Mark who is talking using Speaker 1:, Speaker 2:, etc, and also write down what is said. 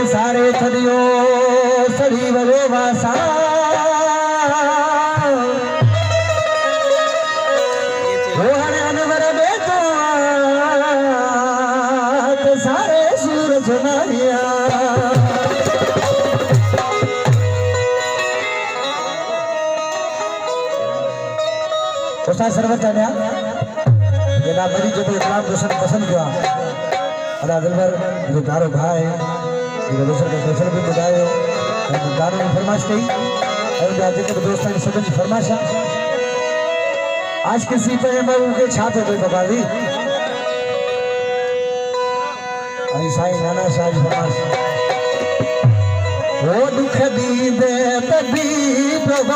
Speaker 1: सारे थदियो सड़ी वगे वासा रोहन अनवर बेतो सारे सूरज नारिया सर्वत जेना बड़ी जो इस्लाम रोशन पसंद किया अदा दिलबर जो प्यारो भाई जो दूसरे के फैसल भी बुधायो गानों की फरमाइश कई और जितने दोस्तों की सभी की फरमाइश आज के सीते में मैं उनके छात्र कोई बगाली ऐसा ही नाना शाह की फरमाइश वो दुख दी दे तभी प्रभु